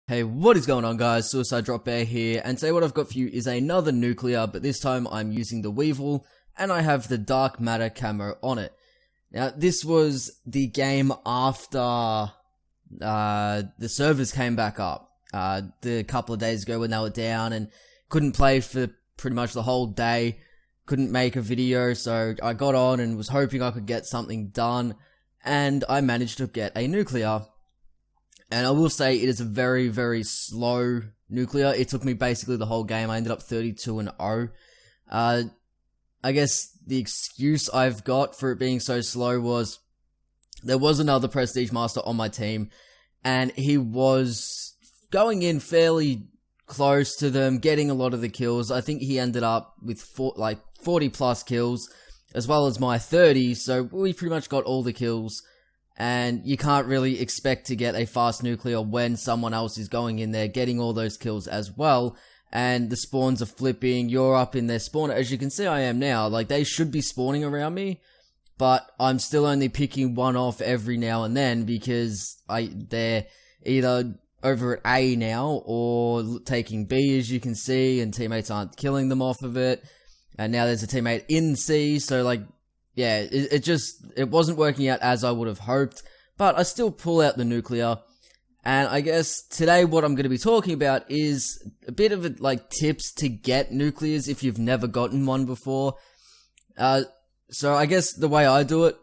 Hey, what is going on guys? SuicideDropBear here, and today what I've got for you is another nuclear, but this time I'm using the Weevil, and I have the dark matter camo on it. Now, this was the game after the servers came back up, the couple of days ago when they were down, and couldn't play for pretty much the whole day, couldn't make a video, so I got on and was hoping I could get something done, and I managed to get a nuclear. And I will say it is a very, very slow nuclear. It took me basically the whole game. I ended up 32-0. I guess the excuse I've got for it being so slow was there was another Prestige Master on my team, and he was going in fairly close to them, getting a lot of the kills. I think he ended up with 40 plus kills, as well as my 30, so we pretty much got all the kills. And you can't really expect to get a fast nuclear when someone else is going in there getting all those kills as well. And the spawns are flipping, you're up in their spawn. As you can see, I am now. Like, they should be spawning around me, but I'm still only picking one off every now and then because they're either over at A now or taking B, as you can see, and teammates aren't killing them off of it. And now there's a teammate in C, so like, yeah, it wasn't working out as I would have hoped, but I still pull out the nuclear. And I guess today what I'm going to be talking about is a bit of tips to get nuclears if you've never gotten one before. So I guess the way I do it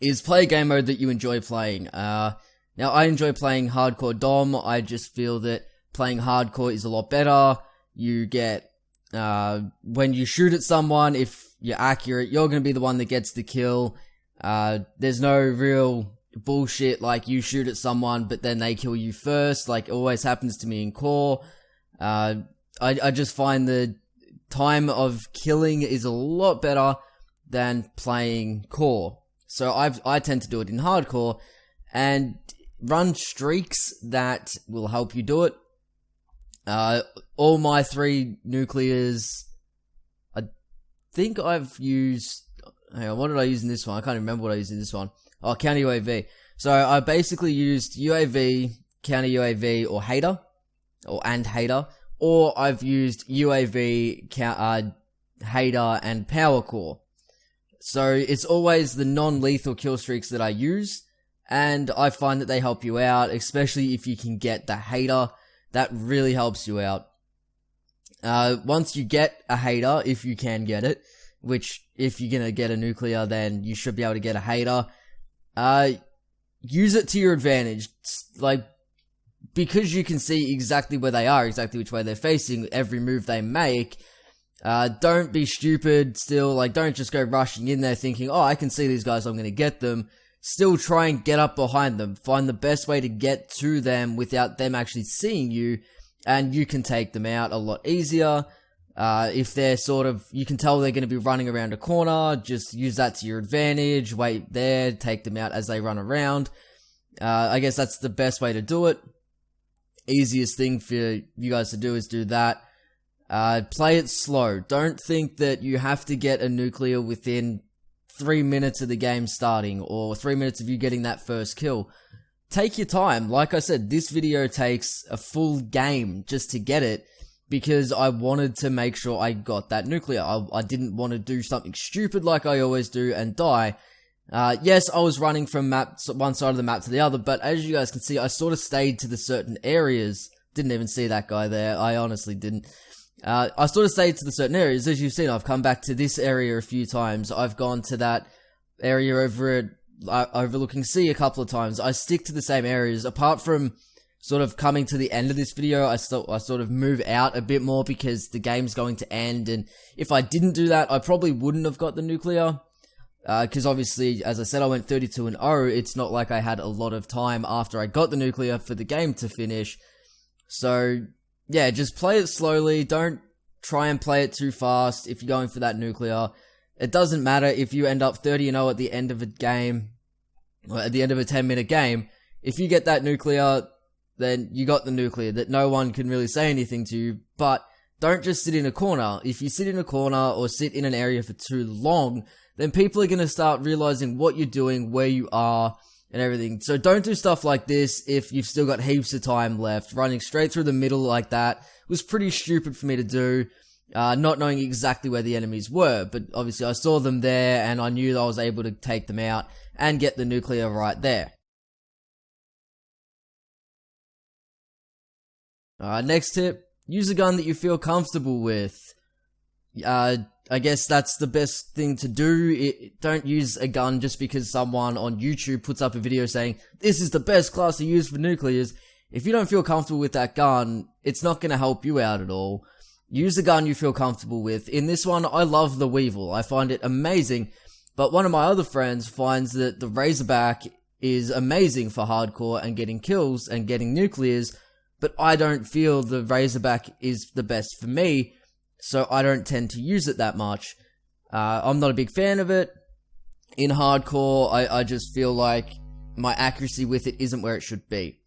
is play a game mode that you enjoy playing. Now I enjoy playing hardcore dom. I just feel that playing hardcore is a lot better. You get, when you shoot at someone, if you're accurate, you're going to be the one that gets the kill. There's no real bullshit like you shoot at someone but then they kill you first, like it always happens to me in core. I just find the time of killing is a lot better than playing core. So I tend to do it in hardcore and run streaks that will help you do it. All my 3 nuclears, I think I've used, hang on, what did I use in this one? I can't remember what I used in this one. Oh, counter UAV. So I basically used UAV, counter UAV, or hater, or I've used UAV, hater, and power core. So it's always the non-lethal kill streaks that I use, and I find that they help you out, especially if you can get the hater. That really helps you out. Once you get a hater, if you can get it, which if you're gonna get a nuclear, then you should be able to get a hater. Use it to your advantage, because you can see exactly where they are, exactly which way they're facing, every move they make. Don't be stupid still, don't just go rushing in there thinking, oh, I can see these guys, I'm gonna get them. Still try and get up behind them. Find the best way to get to them without them actually seeing you, and you can take them out a lot easier. If they're you can tell they're going to be running around a corner, just use that to your advantage, wait there, take them out as they run around. I guess that's the best way to do it. Easiest thing for you guys to do is do that. Play it slow. Don't think that you have to get a nuclear within 3 minutes of the game starting, or 3 minutes of you getting that first kill. Take your time. Like I said, this video takes a full game just to get it, because I wanted to make sure I got that nuclear. I didn't want to do something stupid like I always do and die. Yes, I was running from one side of the map to the other, but as you guys can see, I sort of stayed to the certain areas. Didn't even see that guy there. I honestly didn't. I sort of stayed to the certain areas. As you've seen, I've come back to this area a few times. I've gone to that area over at overlooking C a couple of times. I stick to the same areas, apart from sort of coming to the end of this video. I sort of move out a bit more because the game's going to end, and if I didn't do that, I probably wouldn't have got the nuclear. Because obviously, as I said, I went 32-0. It's not like I had a lot of time after I got the nuclear for the game to finish. So yeah, just play it slowly. Don't try and play it too fast if you're going for that nuclear. It doesn't matter if you end up 30-0 at the end of a game, or at the end of a 10-minute game. If you get that nuclear, then you got the nuclear that no one can really say anything to you. But don't just sit in a corner. If you sit in a corner or sit in an area for too long, then people are going to start realizing what you're doing, where you are, and everything. So don't do stuff like this if you've still got heaps of time left. Running straight through the middle like that was pretty stupid for me to do, not knowing exactly where the enemies were, but obviously I saw them there and I knew that I was able to take them out and get the nuclear right there. Next tip, use a gun that you feel comfortable with. I guess that's the best thing to do. Don't use a gun just because someone on YouTube puts up a video saying, this is the best class to use for nuclears. If you don't feel comfortable with that gun, it's not going to help you out at all. Use a gun you feel comfortable with. In this one, I love the Weevil. I find it amazing, but one of my other friends finds that the Razorback is amazing for hardcore and getting kills and getting nuclears, but I don't feel the Razorback is the best for me, so I don't tend to use it that much. I'm not a big fan of it. In hardcore, I just feel like my accuracy with it isn't where it should be.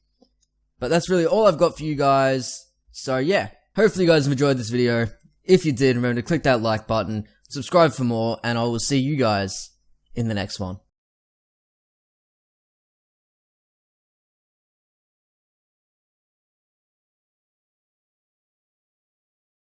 But that's really all I've got for you guys. So yeah, hopefully you guys have enjoyed this video. If you did, remember to click that like button, subscribe for more, and I will see you guys in the next one.